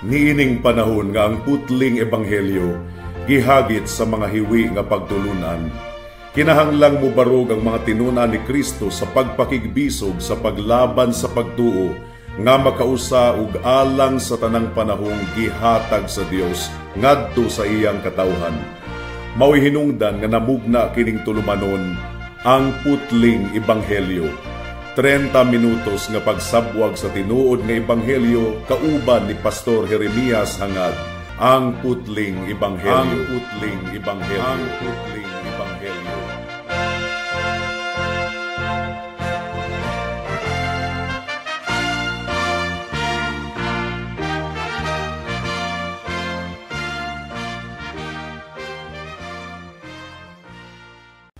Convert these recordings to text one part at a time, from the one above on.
Niining panahon nga ang putling ebanghelyo gihagit sa mga hiwi nga pagtulunan. Kinahanglang mo barog ang mga tinunan ni Kristo sa pagpakigbisog sa paglaban sa pagtuo nga makausa ug alang sa tanang panahong gihatag sa Dios ngadto sa iyang katawhan. Mao'y hinungdan nga namugna kining tulumanon ang putling ebanghelyo. 30 minutos nga pagsabwag sa tinuod nga ebanghelyo kauban ni Pastor Jeremias hangad ang putling ebanghelyo. Ang putling ebanghelyo. Ang putling ebanghelyo.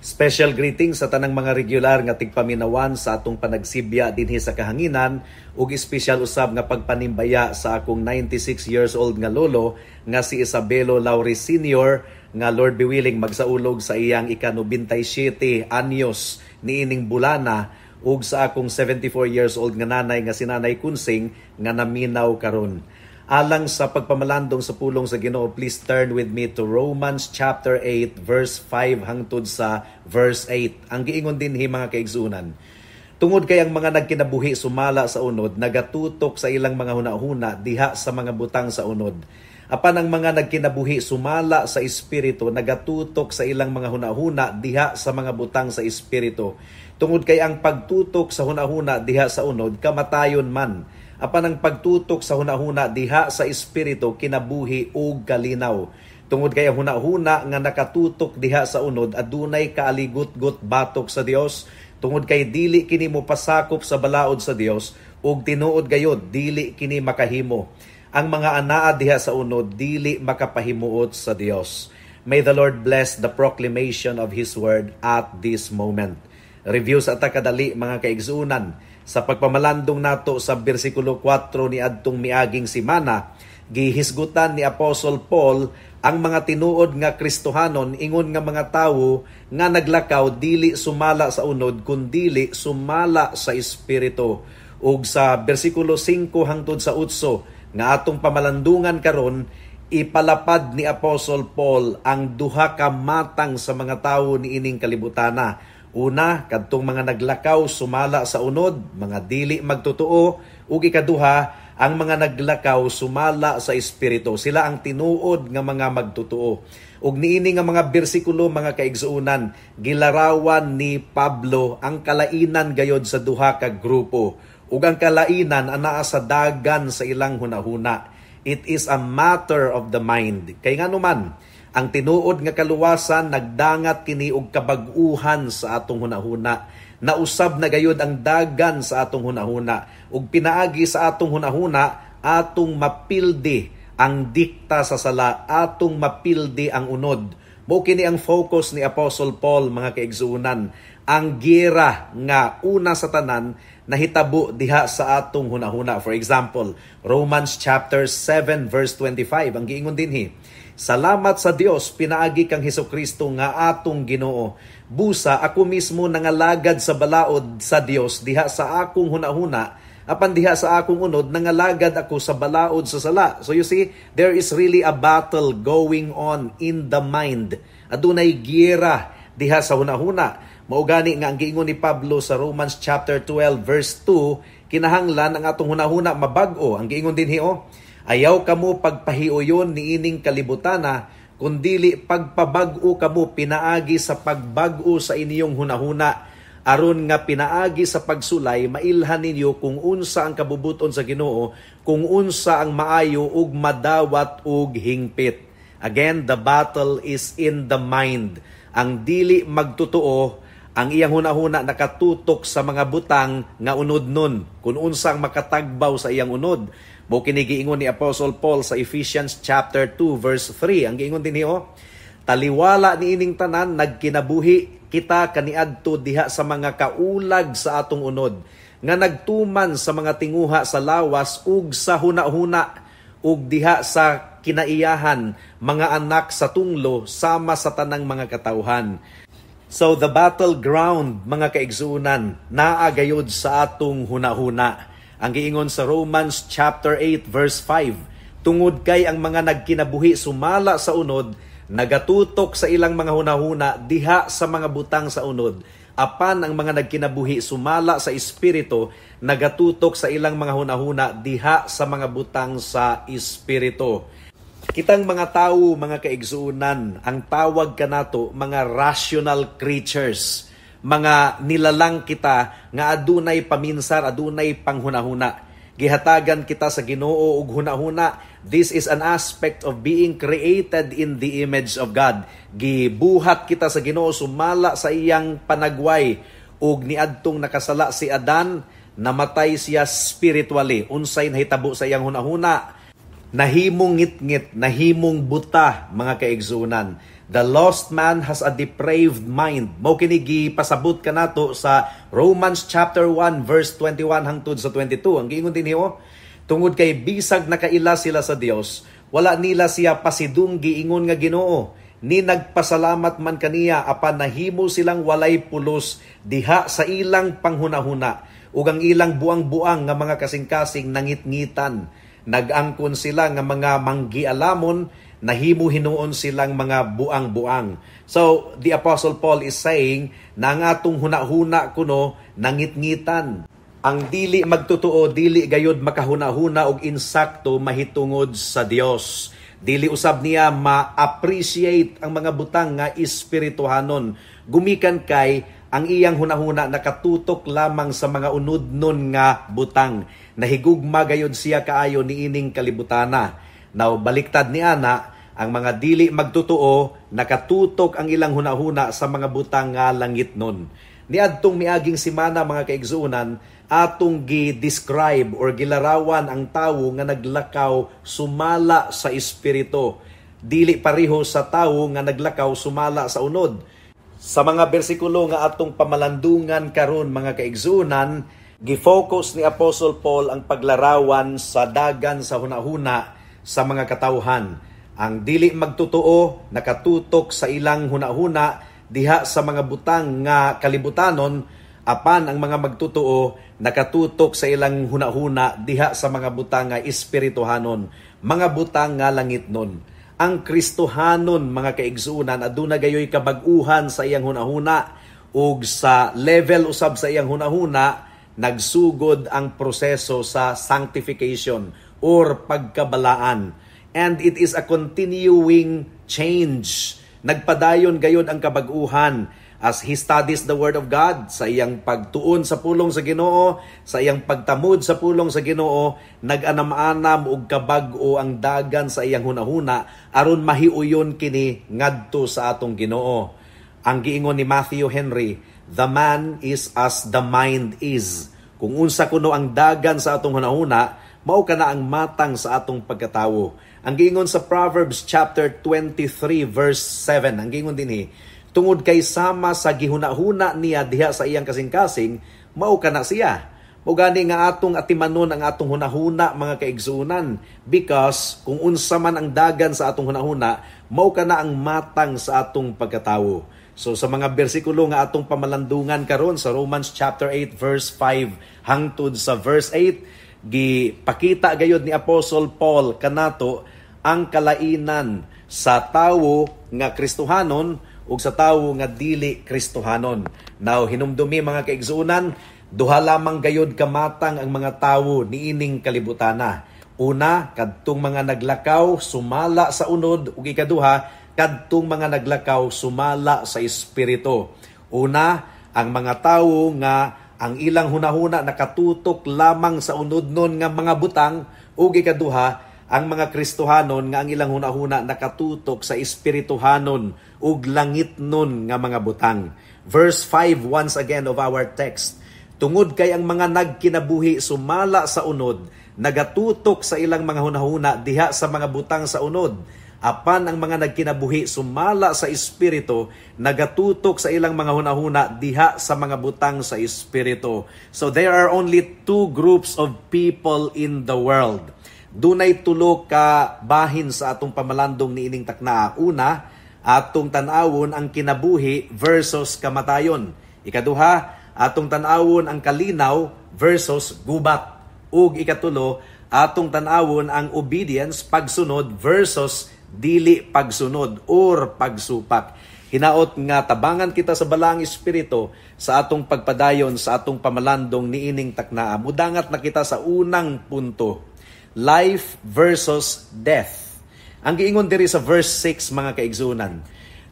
Special greetings sa tanang mga regular nga tigpaminawan sa atong panagsibya dinhi sa kahanginan ug espesyal usab nga pagpanimbaya sa akong 96 years old nga lolo nga si Isabelo Lauri Sr. nga Lord be willing magsaulog sa iyang ika-97 anyos niining bulana ug sa akong 74 years old nga nanay nga si Nanay Kunsing nga naminaw karon. Alang sa pagpamalandong sa pulong sa Ginoo, please turn with me to Romans chapter 8 verse 5 hangtod sa verse 8. Ang giingon dinhi mga kaigsunan, tungod kay ang mga nagkinabuhi sumala sa unod, nagatutok sa ilang mga hunahuna diha sa mga butang sa unod. Apan ang mga nagkinabuhi sumala sa espiritu, nagatutok sa ilang mga hunahuna diha sa mga butang sa espiritu. Tungod kay ang pagtutok sa hunahuna diha sa unod, kamatayon man. Apan ang pagtutok sa hunahuna diha sa espiritu, kinabuhi ug kalinaw. Tungod kay ang hunahuna nga nakatutok diha sa unod, adunay kaaligot-got batok sa Dios. Tungod kay dili kini mo pasakop sa balaod sa Dios, ug tinuod gayod dili kini makahimo. Ang mga anaa diha sa unod dili makapahimuot sa Dios. May the Lord bless the proclamation of His word at this moment. Review sa takadali mga kaigsunan. Sa pagpamalandong nato sa bersikulo 4 ni adtong miaging simana, gihisgutan ni Apostle Paul ang mga tinuod nga Kristohanon ingon nga mga tawo nga naglakaw dili sumala sa unod kundi sumala sa espiritu. Ug sa bersikulo 5 hangtod sa 8 nga atong pamalandungan karon, ipalapad ni Apostle Paul ang duha ka matang sa mga tawo niining kalibutana. Una, kadtong mga naglakaw sumala sa unod, mga dili magtotoo, ug ikaduha, ang mga naglakaw sumala sa espiritu. Sila ang tinuod nga mga magtotoo. Ug niini nga mga bersikulo mga kaigsuunan, gilarawan ni Pablo ang kalainan gayod sa duha ka grupo. Ug ang kalainan anaa sa dagan sa ilang hunahuna. It is a matter of the mind. Kay nganuman, ang tinuod nga kaluwasan nagdangat kini og kabag-uhan sa atong hunahuna. Nausab na gayud ang dagan sa atong hunahuna ug pinaagi sa atong hunahuna atong mapildi ang dikta sa sala, atong mapildi ang unod. Mao kini ang focus ni Apostle Paul mga kaigsuunan. Ang giyera nga una sa tanan nahitabo diha sa atong hunahuna. For example, Romans chapter 7 verse 25 ang giingon dinhi, salamat sa Dios pinaagi kang Hesukristo nga atong Ginoo. Busa ako mismo nangalagad sa balaod sa Dios diha sa akong hunahuna, apan diha sa akong unod nangalagad ako sa balaod sa sala. So you see, there is really a battle going on in the mind. Adunay giyera diha sa hunahuna. Mao gani nga ang giingon ni Pablo sa Romans chapter 12 verse 2, kinahanglan ang atong hunahuna mabag-o. Ang giingon dinhi ayaw kamo pagpahiuyon niining kalibutana, kundili pagpabag-o kamo pinaagi sa pagbag-o sa inyong hunahuna, aron nga pinaagi sa pagsulay mailhan ninyo kung unsa ang kabubuton sa Ginoo, kung unsa ang maayo ug madawat ug hingpit. Again, the battle is in the mind. Ang dili magtotoo, ang iyang hunahuna nakatutok sa mga butang nga unod nun, kung unsang makatagbaw sa iyang unod. Mo kini giingon ni Apostle Paul sa Ephesians chapter 2 verse 3. Ang giingon dinhi taliwala niining tanan nagkinabuhi kita kaniadto diha sa mga kaulag sa atong unod, nga nagtuman sa mga tinguha sa lawas ug sa hunahuna ug diha sa kinaiyahan mga anak sa tunglo sama sa tanang mga katawhan. So the battleground mga kaigsuunan naa gayud sa atong hunahuna. Ang giingon sa Romans chapter 8 verse 5, tungod kay ang mga nagkinabuhi sumala sa unod, nagatutok sa ilang mga hunahuna diha sa mga butang sa unod. Apan ang mga nagkinabuhi sumala sa espiritu, nagatutok sa ilang mga hunahuna diha sa mga butang sa espiritu. Kitang mga tao, mga kaigsuunan, ang tawag kanato mga rational creatures, mga nilalang kita nga adunay paminsar, adunay panghunahuna. Gihatagan kita sa Ginoo og hunahuna. This is an aspect of being created in the image of God. Gibuhat kita sa Ginoo sumala sa iyang panagway, ug niadtong nakasala si Adan, namatay siya spiritually. Unsay nahitabo sa iyang hunahuna? Nahimong ngit-ngit, nahimong buta, mga kaigsuunan. The lost man has a depraved mind. Mao kini gipasabot kanato sa Romans chapter 1 verse 21 hangtod sa 22. Ang giingon din niyo, tungod kay bisag nakaila sila sa Dios, wala nila siya pasidung giingon nga Ginoo, ni nagpasalamat man kaniya apan nahimo silang walay pulos diha sa ilang panghunahuna, ug ang ilang buang-buang nga mga kasing-kasing nangit-ngitan. Nag-angkon sila nga mga manggialamon, nahimo hinuon silang mga buang-buang. So, the Apostle Paul is saying na ang atong hunahuna kuno nangit-ngitan. Ang dili magtotoo, dili gayud makahuna-huna og insakto mahitungod sa Dios. Dili usab niya ma-appreciate ang mga butang nga espirituhanon. Gumikan kay ang iyang hunahuna nakatutok lamang sa mga unudnon nga butang. Nahigugma gayud siya kaayo niining kalibutana. Now, baliktad ni ana, ang mga dili magtotoo, nakatutok ang ilang hunahuna sa mga butang nga langit nun. Niadtong miaging simana, mga kaigsuunan, atong gi-describe or gilarawan ang tawo nga naglakaw sumala sa espiritu. Dili pareho sa tawo nga naglakaw sumala sa unod. Sa mga bersikulo nga atong pamalandungan karon, mga kaigsuunan, gifocus ni Apostle Paul ang paglarawan sa dagan sa hunahuna sa mga katawhan. Ang dili magtotoo nakatutok sa ilang hunahuna diha sa mga butang nga kalibutanon, apan ang mga magtotoo nakatutok sa ilang hunahuna diha sa mga butang nga espirituhanon, mga butang nga langitnon. Ang Kristohanon, mga kaigsuunan, aduna gayoy kabag-uhan sa iyang hunahuna, ug sa level usab sa iyang hunahuna nagsugod ang proseso sa sanctification or pagkabalaan. And it is a continuing change. Nagpadayon gayod ang kabag-uhan as he studies the Word of God, sa iyang pagtuon sa pulong sa Ginoo, sa iyang pagtamod sa pulong sa Ginoo, nag-anam-anam og kabag-o ang dagan sa iyang hunahuna aron mahiuyon kini ngadto sa atong Ginoo. Ang giingon ni Matthew Henry, the man is as the mind is. Kung unsa kuno ang dagan sa atong hunahuna, mao kana ang matang sa atong pagkatawo. Ang giingon sa Proverbs chapter 23 verse 7, ang giingon dinhi, tungod kay sama sa gihunahuna niya diha sa iyang kasing-kasing, mao kana siya. Mao gani nga atong atimanon ang atong hunahuna, mga kaigsuunan, because kung unsa man ang dagan sa atong hunahuna, mao kana ang matang sa atong pagkatawo. So sa mga bersikulo nga atong pamalandungan karon sa Romans chapter 8 verse 5 hangtod sa verse 8, gipakita gayud ni Apostle Paul kanato ang kalainan sa tawo nga Kristohanon ug sa tawo nga dili Kristohanon. Now hinumdumi, mga kaigsuunan, duha lamang gayud kamatang ang mga tawo niining kalibutana. Una, kadtong mga naglakaw sumala sa unod, ug ikaduha, kadtong mga naglakaw sumala sa espiritu. Una, ang mga tawo nga ang ilang hunahuna nakatutok lamang sa unodnon nga mga butang, ug ikaduha, ang mga Kristohanon nga ang ilang hunahuna nakatutok sa espirituhanon ug langitnon nga mga butang. Verse 5 once again of our text, tungod kay ang mga nagkinabuhi sumala sa unod, nagatutok sa ilang mga hunahuna diha sa mga butang sa unod. Apan ang mga nagkinabuhi sumala sa espiritu, nagatutok sa ilang mga hunahuna diha sa mga butang sa espiritu. So there are only two groups of people in the world. Dunay tulo ka bahin sa atong pamalandong niining takna. Una, atong tan-awon ang kinabuhi versus kamatayon. Ikaduha, atong tan-awon ang kalinaw versus gubat. Ug ikatulo, atong tan-awon ang obedience, pagsunod versus dili pagsunod or pagsupak. Hinaot nga tabangan kita sa balang espiritu sa atong pagpadayon sa atong pamalandong niining taknaa. Mudangat na kita sa unang punto, life versus death. Ang giingon diri sa verse 6 mga kaigsunan,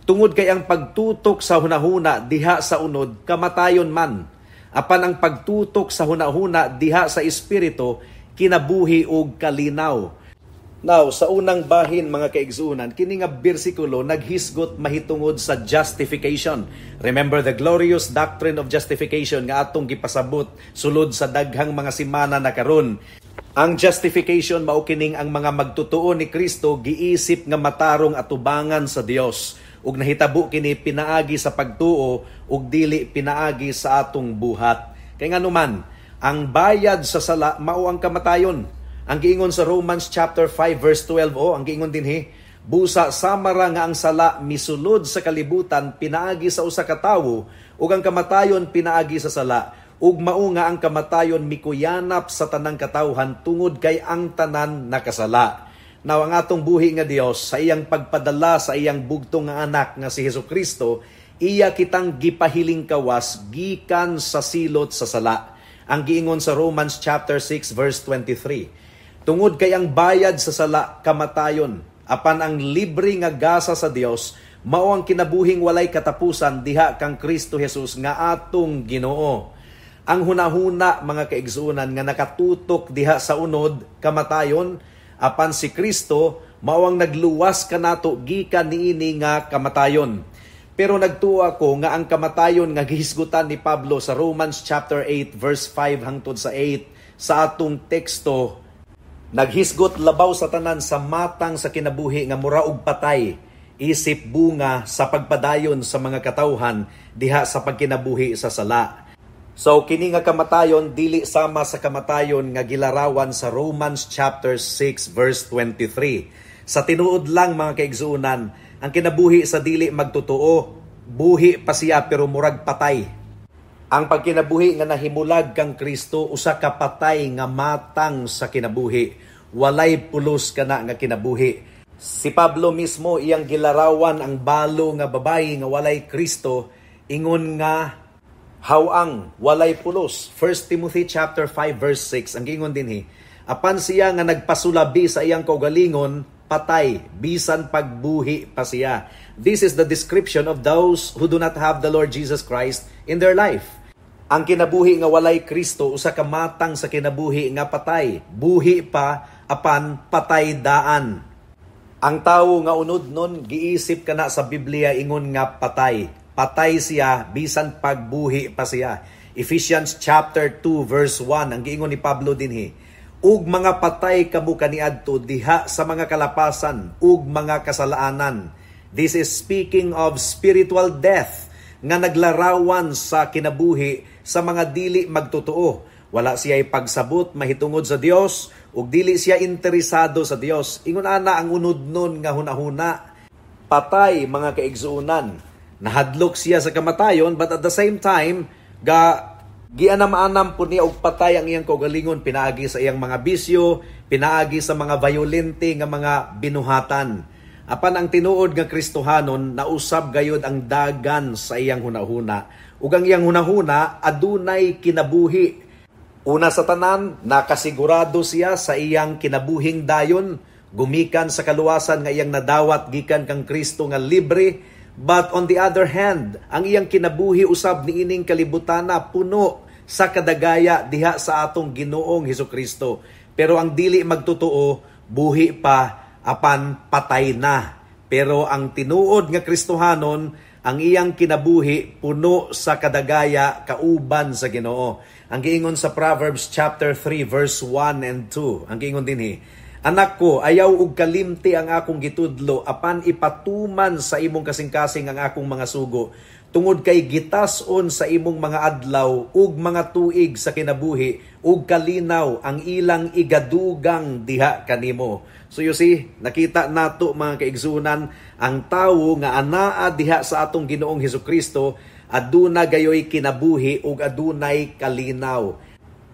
tungod kay ang pagtutok sa hunahuna diha sa unod kamatayon man, apan ang pagtutok sa hunahuna diha sa espiritu kinabuhi ug kalinaw. Now, sa unang bahin mga kaigsunan, kini nga bersikulo naghisgot mahitungod sa justification. Remember the glorious doctrine of justification nga atong gipasabot sulod sa daghang mga semana na karon. Ang justification mao kining ang mga magtutuo ni Kristo giisip nga matarong atubangan sa Dios ug nahitabo kini pinaagi sa pagtuo ug dili pinaagi sa atong buhat. Kay nganuman, ang bayad sa sala mao ang kamatayon. Ang giingon sa Romans chapter 5 verse 12, ang giingon dinhi, busa samara nga ang sala misulod sa kalibutan pinaagi sa usa ka tawo ug ang kamatayon pinaagi sa sala. Ug mao nga ang kamatayon mikuyanap sa tanang katawhan tungod kay ang tanan nakasala. Now ang atong buhi nga Dios sa iyang pagpadala sa iyang bugtong nga anak nga si Hesukristo, iya kitang gipahiling kawas gikan sa silot sa sala. Ang giingon sa Romans chapter 6 verse 23. Tungod kay ang bayad sa sala kamatayon, apan ang libre nga gasa sa Dios mao ang kinabuhing walay katapusan diha kang Kristo Jesus nga atong Ginoo. Ang hunahuna mga kaigsunan nga nakatutok diha sa unod kamatayon, apan si Kristo mao ang nagluwas kanato gikan niini nga kamatayon. Pero nagtuo ako nga ang kamatayon nga gihisgutan ni Pablo sa Romans chapter 8 verse 5 hangtod sa 8 sa atong teksto, naghisgot labaw sa tanan sa matang sa kinabuhi nga mura og patay, isip bunga sa pagpadayon sa mga katawhan diha sa pagkinabuhi sa sala. So kini nga kamatayon dili sama sa kamatayon nga gilarawan sa Romans chapter 6 verse 23. Sa tinuod lang mga kaigsuunan, ang kinabuhi sa dili magtutuo, buhi pa siya pero murag patay. Ang pagkinabuhi nga nahimulag kang Kristo usa ka patay nga matang sa kinabuhi. Walay pulos kana nga kinabuhi. Si Pablo mismo iyang gilarawan ang balo nga babayi nga walay Kristo, ingon nga hawang walay pulos. 1 Timothy chapter 5 verse 6 ang ingon dinhi, apan siya nga nagpasulabi sa iyang kaugalingon patay bisan pagbuhi pa siya. This is the description of those who do not have the Lord Jesus Christ in their life. Ang kinabuhi nga walay Kristo usa ka matang sa kinabuhi nga patay, buhi pa apan patay daan. Ang tawo nga unod nun giisip kana sa Biblia ingon nga patay. Patay siya bisan pagbuhi pa siya. Ephesians chapter 2 verse 1 ang giingon ni Pablo dinhi, ug mga patay kamo kaniadto diha sa mga kalapasan ug mga kasalaanan. This is speaking of spiritual death nga naglarawan sa kinabuhi sa mga dili magtotoo. Wala siya'y pagsabot mahitungod sa Dios ug dili siya interesado sa Dios. Ingon ana ang unod nun nga hunahuna, patay mga kaigsuunan. Nahadlok siya sa kamatayon but at the same time gianam-anam po niya og patay ang iyang kaugalingon pinaagi sa iyang mga bisyo, pinaagi sa mga violente nga mga binuhatan. Apan ang tinuod nga Kristohanon nausab gayud ang dagan sa iyang hunahuna. Ug ang iyang hunahuna adunay kinabuhi. Una sa tanan, nakasigurado siya sa iyang kinabuhing dayon, gumikan sa kaluwasan nga iyang nadawat gikan kang Kristo nga libre. But on the other hand, ang iyang kinabuhi usab niining kalibutana puno sa kadagaya diha sa atong Ginoong Hesukristo. Pero ang dili magtutuo, buhi pa apan patay na. Pero ang tinuod nga Kristohanon, ang iyang kinabuhi puno sa kadagaya kauban sa Ginoo. Ang giingon sa Proverbs chapter 3 verse 1 and 2, ang giingon dinhi, anak ko, ayaw ug kalimti ang akong gitudlo, apan ipatuman sa imong kasing-kasing ang akong mga sugo. Tungod kay gitason sa imong mga adlaw ug mga tuig sa kinabuhi ug kalinaw ang ilang igadugang diha kanimo. So you see, nakita nato mga kaigsunan, ang tawo nga anaa diha sa atong Ginoong Hesukristo aduna gayoy kinabuhi ug adunay kalinaw.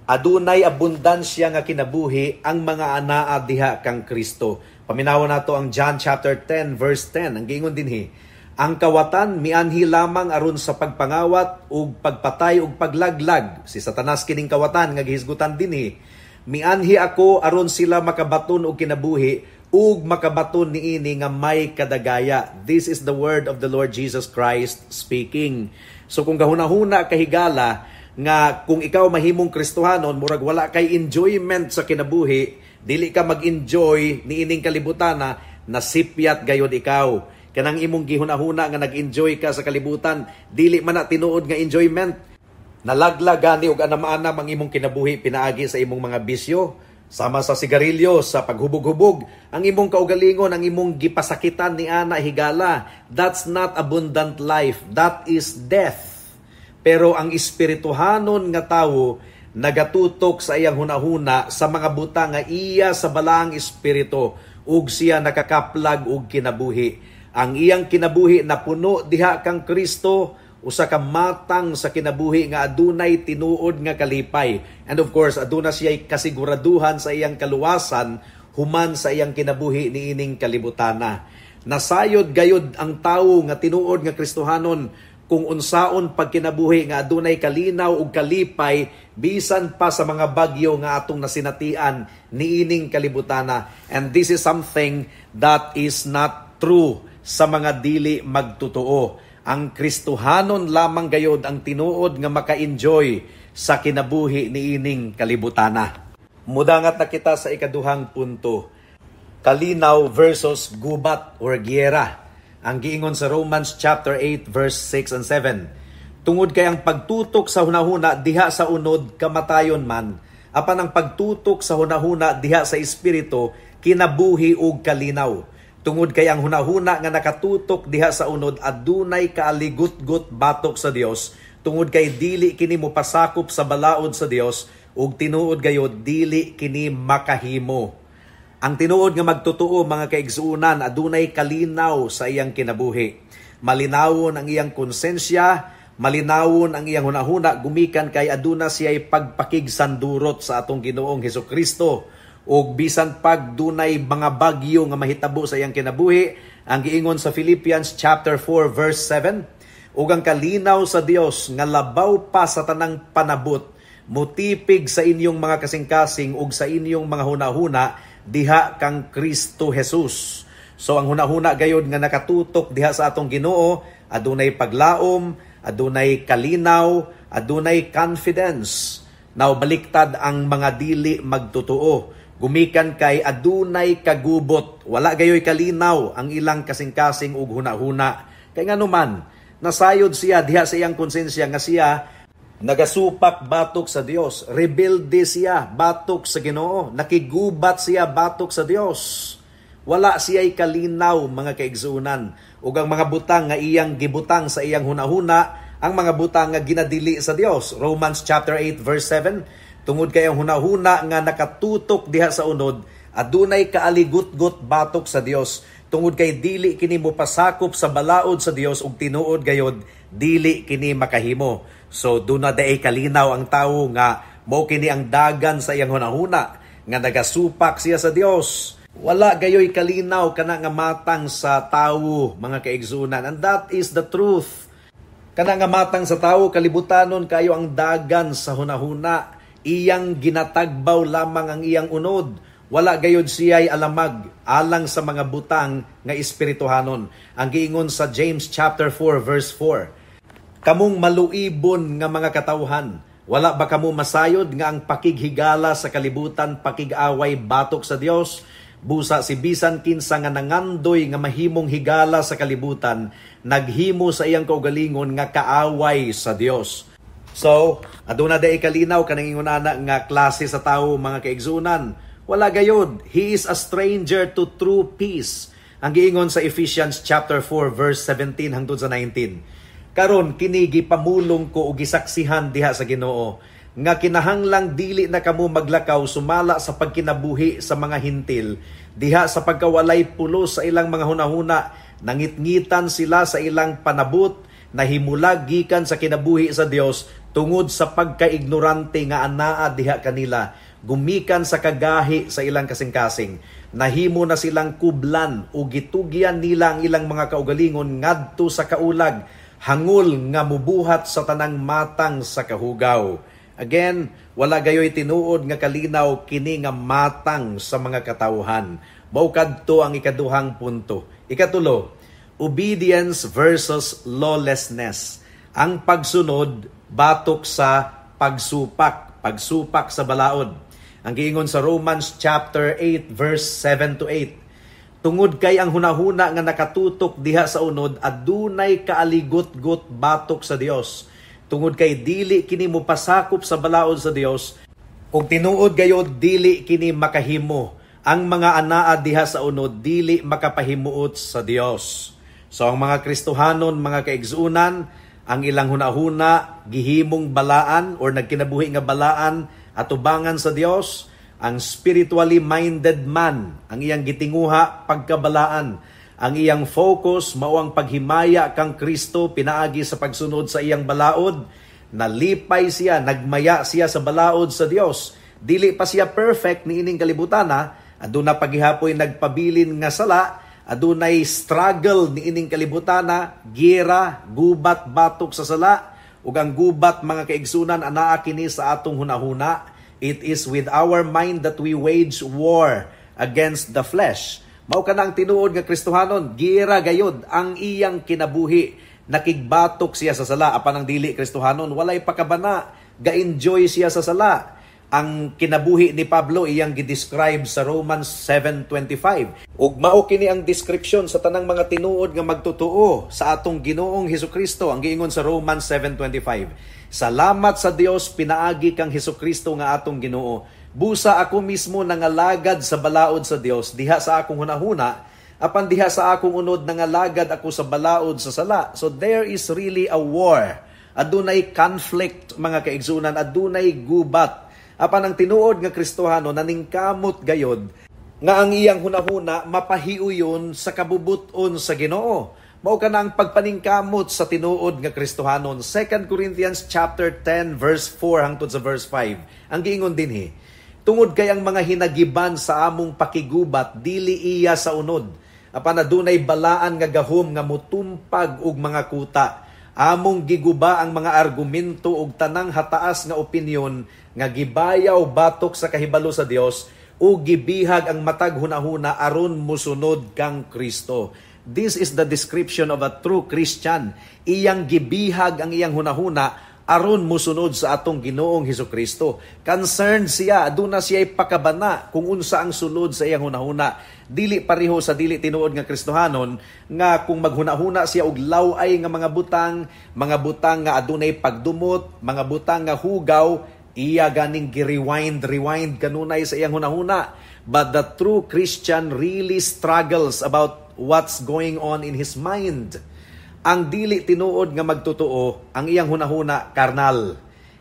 adunay abundansya nga kinabuhi ang mga anaa diha kang Kristo. Paminawan nato ang John chapter 10 verse 10. Ang giingon dinhi, ang kawatan mianhi lamang aron sa pagpangawat ug pagpatay ug paglaglag. Si Satanas kining kawatan nga gihisgutan dinhi. Mianhi ako aron sila makabaton og kinabuhi ug makabaton niini nga may kadagaya. This is the word of the Lord Jesus Christ speaking. So kung gahuna-huna kahigala nga kung ikaw mahimong Kristohanon, murag wala kay enjoyment sa kinabuhi, dili ka mag-enjoy niining kalibutan na nasipyat gayod ikaw. Kanang imong gihuna-huna nga nag-enjoy ka sa kalibutan, dili man na tinuod nga enjoyment. Nalaglag gani og anam-anam ang imong kinabuhi pinaagi sa imong mga bisyo, sama sa sigarilyo, sa paghubog-hubog, ang imong kaugalingon, ang imong gipasakitan ni ana higala. That's not abundant life, that is death. Pero ang espirituhanon nga tawo nagatutok sa iyang hunahuna sa mga butang nga iya sa balaang espiritu ug siya nakakaplag og kinabuhi. Ang iyang kinabuhi na puno diha kang Kristo, usa ka matang sa kinabuhi nga adunay tinuod nga kalipay. And of course, aduna siya kasiguraduhan sa iyang kaluwasan human sa iyang kinabuhi niining kalibutana. Nasayod gayud ang tawo nga tinuod nga Kristohanon kung unsaon pagkinabuhi nga adunay kalinaw ug kalipay bisan pa sa mga bagyo nga atong nasinatian niining kalibutana. And this is something that is not true sa mga dili magtotoo. Ang Kristohanon lamang gayod ang tinuod nga maka-enjoy sa kinabuhi niining kalibutana. Mudangat na kita sa ikaduhang punto. Kalinaw versus gubat or giyera. Ang giingon sa Romans chapter 8 verse 6 and 7. Tungod kay ang pagtutok sa hunahuna diha sa unod kamatayon man, apan ang pagtutok sa hunahuna diha sa espiritu kinabuhi ug kalinaw. Tungod kay ang hunahuna nga nakatutok diha sa unod adunay kaaligut-gut batok sa Dios, tungod kay dili kini mopasakop sa balaod sa Dios ug tinuod gayod dili kini makahimo. Ang tinuod nga magtotoo mga kaigsuunan adunay kalinaw sa iyang kinabuhi. Malinawon ang iyang konsensya, malinawon ang iyang hunahuna gumikan kay aduna siya'y pagpakigsandurot sa atong Ginoong Hesukristo. O bisan pag dunay mga bagyo nga mahitabo sa iyang kinabuhi, ang giingon sa Philippians chapter 4 verse 7, ug ang kalinaw sa Dios nga labaw pa sa tanang panabot, mutipig sa inyong mga kasing-kasing ug sa inyong mga hunahuna diha kang Kristo Jesus. So ang hunahuna gayod nga nakatutok diha sa atong Ginoo, adunay paglaom, adunay kalinaw, adunay confidence. Now baliktad ang mga dili magtotoo. Gumikan kay adunay kagubot, wala gayoy kalinaw ang ilang kasing-kasing ug hunahuna. Kay nganuman, nasayod siya diha sa iyang konsensya nga siya nagasupak batok sa Dios, rebelde siya batok sa Ginoo, nakigubat siya batok sa Dios. Wala siya'y kalinaw mga kaigsuunan. Ug ang mga butang nga iyang gibutang sa iyang hunahuna, ang mga butang nga ginadili sa Dios. Romans chapter 8 verse 7, tungod kay ang hunahuna nga nakatutok diha sa unod, adunay kaaligut-gut batok sa Dios. Tungod kay dili kini mopasakop sa balaod sa Dios ug tinuod gayod dili kini makahimo. So duna daay kalinaw ang tawo nga mao kini ang dagan sa iyang hunahuna nga nagasupak siya sa Dios. Wala gayoy kalinaw kana nga matang sa tawo mga kaigsunan, and that is the truth. Kana nga matang sa tawo kalibutanon kayo ang dagan sa hunahuna. Iyang ginatagbaw lamang ang iyang unod. Wala gayod siya'y alamag alang sa mga butang nga espirituhanon. Ang giingon sa James chapter 4 verse 4. Kamong maluibon nga mga katawhan, wala ba kamo masayod nga ang pakighigala sa kalibutan pakig-away batok sa Dios? Busa si bisan kinsa nga nangandoy nga mahimong higala sa kalibutan, naghimo sa iyang kaugalingon nga kaaway sa Dios. So, aduna day kalinaw kanang ingunana nga klase sa tawo mga kaigsunan. Wala gayod, he is a stranger to true peace. Ang giingon sa Ephesians chapter 4 verse 17 hangtod sa 19. Karon kini gipamulong ko og gisaksihan diha sa Ginoo nga kinahanglang dili na kamo maglakaw sumala sa pagkinabuhi sa mga hintil diha sa pagkawalay pulos sa ilang mga hunahuna, nangitngitan sila sa ilang panabot, nahimulag gikan sa kinabuhi sa Dios tungod sa pagkaignorante nga anaa diha kanila, gumikan sa kagahi sa ilang kasing-kasing, nahimo na silang kublan o gitugyan nila ang ilang mga kaugalingon ngadto sa kaulag, hangol nga mubuhat sa tanang matang sa kahugaw. Again, wala gayoy tinuod nga kalinaw kini nga matang sa mga katawhan. Mao kadto ang ikaduhang punto. Ikatulo, obedience versus lawlessness. Ang pagsunod batok sa pagsupak sa balaod. Ang giingon sa Romans chapter 8 verse 7 to 8. Tungod kay ang hunahuna nga nakatutok diha sa unod, adunay kaaligot-got batok sa Dios. Tungod kay dili kini mopasakop sa balaod sa Dios, ug tinuod gayod dili kini makahimo. Ang mga anaa diha sa unod dili makapahimuot sa Dios. So ang mga Kristohanon, mga kaigsuunan, ang ilang hunahuna gihimong balaan or nagkinabuhi nga balaan atubangan sa Dios. Ang spiritually minded man, ang iyang gitinguha pagkabalaan. Ang iyang focus mao ang paghimaya kang Kristo pinaagi sa pagsunod sa iyang balaod. Nalipay siya, nagmaya siya sa balaod sa Dios. Dili pa siya perfect niining kalibutana, aduna paghihapoy nagpabilin nga sala, adunay struggle niining kalibutana, gera, gubat batok sa sala, ug ang gubat mga kaigsunan anaa kini sa atong hunahuna. It is with our mind that we wage war against the flesh. Mao kana ang tinuod nga Kristohanon, gira gayod ang iyang kinabuhi, nakigbatok siya sa sala. Apan ang dili Kristohanon, walay pakabana, ga-enjoy siya sa sala. Ang kinabuhi ni Pablo iyang gidescribe sa Romans 7:25. Ug mao kini ang description sa tanang mga tinuod nga magtotoo sa atong Ginoong Hesukristo. Ang giingon sa Romans 7:25. Salamat sa Dios pinaagi kang Hesukristo nga atong Ginoo. Busa ako mismo nangalagad sa balaod sa Dios diha sa akong hunahuna, apan diha sa akong unod nangalagad ako sa balaod sa sala. So there is really a war. Adunay conflict mga kaigsunan, adunay gubat. Apan ang tinuod nga Kristohano naningkamot gayod nga ang iyang hunahuna mapahiuyon sa kabubuton sa Ginoo. Mao kana ang pagpaningkamot sa tinuod nga Kristohanon. 2 Corinthians chapter 10 verse 4 hangtod sa verse 5. Ang giingon dinhi, tungod kay ang mga hinagiban sa among pakigubat dili iya sa unod. Apan adunay balaan nga gahom nga mutumpag og mga kuta. Among giguba ang mga argumento ug tanang hataas nga opinyon nga gibayaw batok sa kahibalo sa Dios ug gibihag ang matag hunahuna aron musunod kang Kristo. This is the description of a true Christian. Iyang gibihag ang iyang hunahuna aron musunod sa atong Ginoong Hesukristo. Concerned siya, aduna siya pakabana kung unsa ang sulod sa iyang hunahuna. Dili pareho sa dili tinuod nga Kristohanon nga kung maghunahuna siya og laway nga mga butang nga adunay pagdumot, mga butang nga hugaw, iya ganing gi-rewind kanunay sa iyang hunahuna. But the true Christian really struggles about what's going on in his mind. Ang dili tinuod nga magtotoo, ang iyang hunahuna karnal.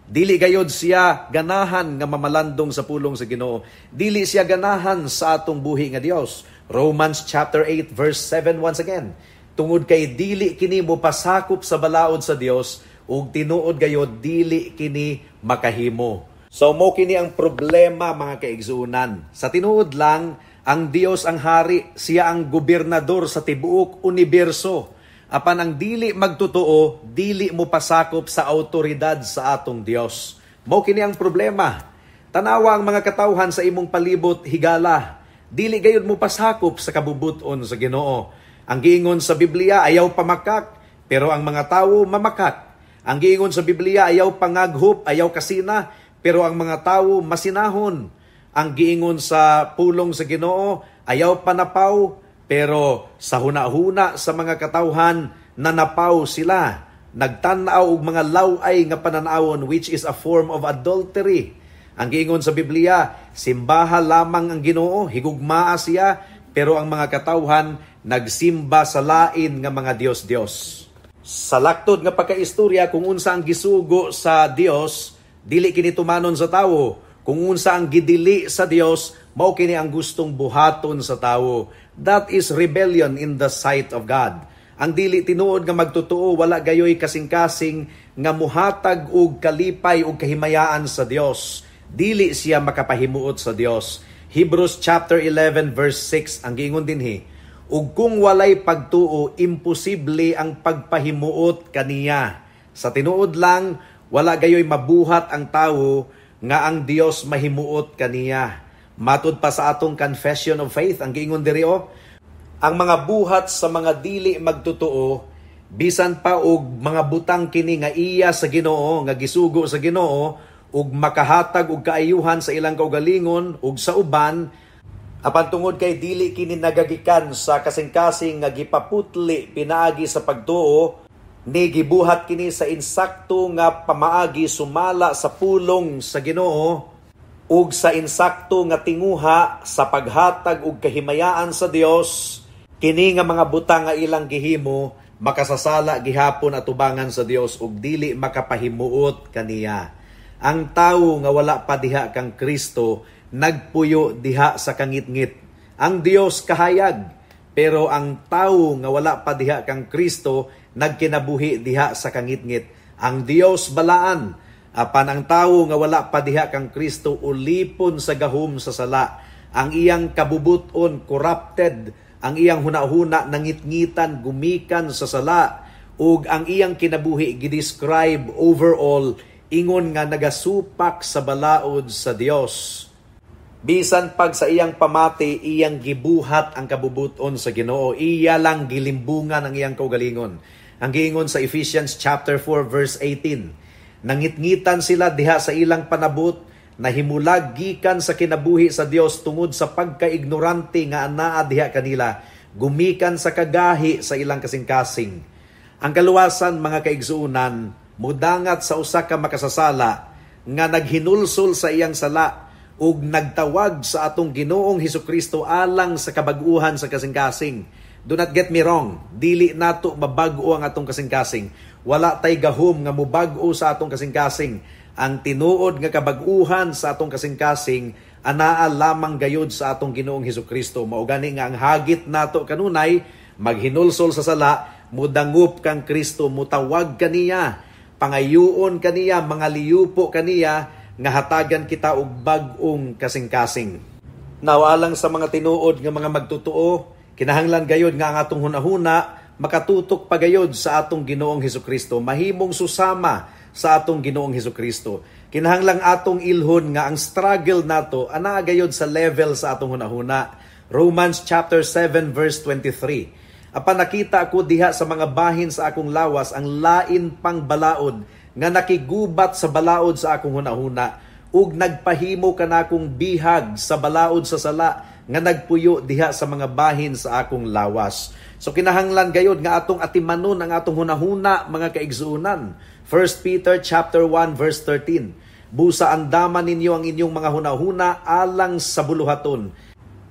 Dili gayod siya ganahan nga mamalandong sa pulong sa Ginoo. Dili siya ganahan sa atong buhi nga Dios. Romans chapter 8 verse 7 once again. Tungod kay dili kini mopasakop sa balaod sa Dios ug tinuod gayod dili kini makahimo. So mo kini ang problema mga kaigsuunan. Sa tinuod lang, ang Dios ang hari, siya ang gobernador sa tibuok universo. Apan ang dili magtotoo, dili mo pasakop sa autoridad sa atong Dios. Mao kini ang problema. Tanawa ang mga katawhan sa imong palibot higala. Dili gayud mo pasakop sa kabubuton sa Ginoo. Ang giingon sa Biblia ayaw pamakak, pero ang mga tawo mamakak. Ang giingon sa Biblia ayaw pangaghop, ayaw kasina, pero ang mga tawo masinahon. Ang giingon sa pulong sa Ginoo ayaw panapaw, pero sa hunahuna sa mga katawhan, nanapaw sila. Nagtanaw og mga laway nga pananawon, which is a form of adultery. Ang giingon sa Biblia, simbaha lamang ang Ginoo, higugmaa siya, pero ang mga katawhan nagsimba sa lain nga mga Dios-Dios. Sa laktod nga pagkaistorya, kung unsa ang gisugo sa Dios, dili kini tumanon sa tawo. Kung unsa ang gidili sa Dios, mao kini ang gustong buhaton sa tawo. That is rebellion in the sight of God. Ang dili tinuod nga magtotoo wala gayoy kasing-kasing nga muhatag og kalipay og kahimayaan sa Dios. Dili siya makapahimuot sa Dios. Hebrews chapter 11 verse 6 ang giingon dinhi, ug kung walay pagtuo imposible ang pagpahimuot kaniya. Sa tinuod lang wala gayoy mabuhat ang tawo nga ang Dios mahimuot kaniya. Matud pa sa atong confession of faith ang giingon diri ang mga buhat sa mga dili magtotoo bisan pa og mga butang kini nga iya sa Ginoo nga gisugo sa Ginoo ug makahatag og kaayuhan sa ilang kaugalingon ug sa uban apan tungod kay dili kini nagagikan sa kasing-kasing nga gipaputli pinaagi sa pagtuo ni gibuhat kini sa insakto nga pamaagi sumala sa pulong sa Ginoo ug sa insakto nga tinguha sa paghatag og kahimayaan sa Dios. Kini nga mga butang nga ilang gihimo makasasala gihapon atubangan sa Dios ug dili makapahimuot kaniya. Ang tawo nga wala pa diha kang Kristo nagpuyo diha sa kangitngit. Ang Dios kahayag, pero ang tawo nga wala pa diha kang Kristo nagkinabuhi diha sa kangitngit. Ang Dios balaan, apan ang tawo nga wala pa diha kang Kristo ulipon sa gahom sa sala. Ang iyang kabubuton corrupted, ang iyang hunahuna nangitngitan gumikan sa sala, ug ang iyang kinabuhi gidescribe overall ingon nga nagasupak sa balaod sa Dios. Bisan pag sa iyang pamati iyang gibuhat ang kabubuton sa Ginoo, iya lang gilimbungan ang iyang kaugalingon. Ang giingon sa Ephesians chapter 4 verse 18, nangitngitan sila diha sa ilang panabot, nahimulag gikan sa kinabuhi sa Dios tungod sa pagkaignorante nga anaa diha kanila, gumikan sa kagahi sa ilang kasing-kasing. Ang kaluwasan mga kaigsuunan, mudangat sa usa ka makasasala nga naghinulsol sa iyang sala ug nagtawag sa atong Ginoong Hesukristo alang sa kabag-uhan sa kasing-kasing. Do not get me wrong, dili nato mabag-o ang atong kasing-kasing. Wala tay gahom nga mubag-o sa atong kasing-kasing. Ang tinuod nga kabag-uhan sa atong kasing-kasing anaa lamang gayud sa atong Ginoong Hesukristo. Mao gani nga ang hagit nato kanunay maghinulsol sa sala, mudangup kang Kristo, mutawag kaniya, pangayuon kaniya, mga liyupo kaniya nga hatagan kita og bag-ong kasing-kasing. Nawalang sa mga tinuod nga mga magtotoo, kinahanglan gayud nga ang atong hunahuna makatutok pagayod sa atong Ginoong Hesukristo, mahimong susama sa atong Ginoong Hesukristo. Kinahanglang atong ilhon nga ang struggle nato ana gayod sa level sa atong hunahuna. Romans chapter 7 verse 23. Apan nakita ako diha sa mga bahin sa akong lawas ang lain pang balaod nga nakigubat sa balaod sa akong hunahuna ug nagpahimo kanakong bihag sa balaod sa sala nga nagpuyo diha sa mga bahin sa akong lawas. So kinahanglan gayud nga atong atimanon ang atong hunahuna mga kaigsuunan. 1 Peter chapter 1 verse 13. Busa andaman ninyo ang inyong mga hunahuna alang sa buluhaton.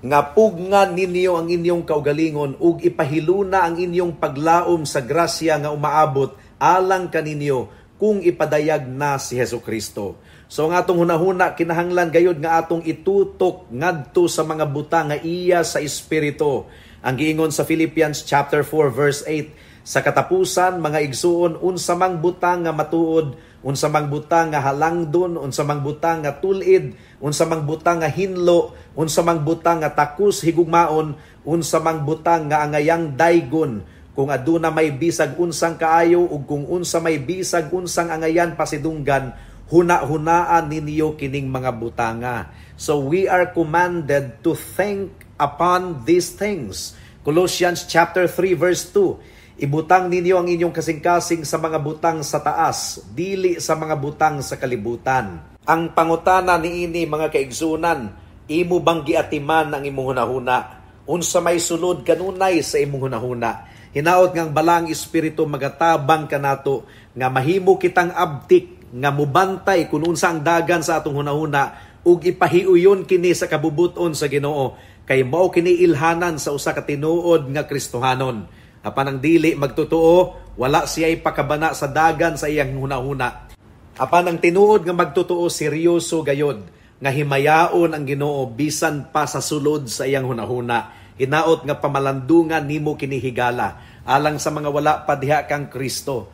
Nga pugngan ninyo ang inyong kaugalingon ug ipahiluna ang inyong paglaom sa grasya nga umaabot alang kaninyo kung ipadayag na si Hesukristo. So ang atong hunahuna kinahanglan gayud nga atong itutok ngadto sa mga butang nga iya sa espiritu. Ang giingon sa Philippians chapter 4 verse 8, sa katapusan mga igsuon unsa mang butang nga matuod, unsa mang butang nga halangdon, unsa mang butang nga tulid, unsa mang butang nga hinlo, unsa mang butang nga takus higugmaon, unsa mang butang nga angayang daygon, kung aduna may bisag unsang kaayo ug kung unsa may bisag unsang angayan pasidunggan, huna-hunaan ninyo kining mga butanga. So we are commanded to think upon these things. Colossians chapter 3 verse 2, ibutang ninyo ang inyong kasing-kasing sa mga butang sa taas, dili sa mga butang sa kalibutan. Ang pangutana niini mga kaigsunan, imo bang giatiman ang imong hunahuna? Unsa may sulod kanunay sa imong hunahuna? Hinaot ngang balang espiritu magatabang kanato nga mahimo kitang abtik nga mubantay kung unsa ang dagan sa atong hunahuna ug ipahiuyon kini sa kabubuton sa Ginoo kay mao kini ilhanan sa usa ka tinuod nga Kristohanon. Apan ang dili magtotoo, wala siya'y pakabana sa dagan sa iyang hunahuna. Apan ang tinuod nga magtotoo, seryoso gayod, nga himayaon ang Ginoo bisan pa sa sulod sa iyang hunahuna. Hinaot nga pamalandungan nimo kinihigala alang sa mga wala pa diha kang Kristo.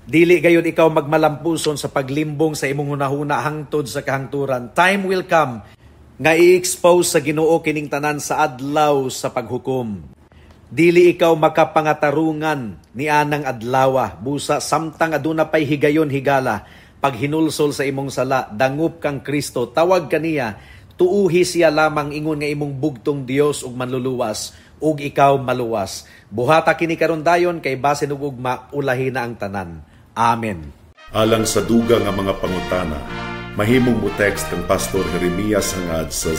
Dili gayud ikaw magmalampuson sa paglimbong sa imong hunahuna hangtod sa kahangturan. Time will come nga i-expose sa Ginoo kining tanan sa adlaw sa paghukom. Dili ikaw makapangatarungan ni anang adlawa, busa samtang aduna pay higayon higala, pag hinulsol sa imong sala, dangup kang Kristo, tawag kaniya, tuuhi siya lamang ingon nga imong bugtong Dios ug manluluwas, ug ikaw maluwas. Buhata kini karon dayon kay basin ug ugma ulahi na ang tanan. Amen. Alang sa dugang nga mga pangutana, mahimong mo text kang Pastor Jeremias hangad sa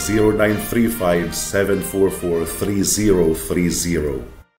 0935-744-3030.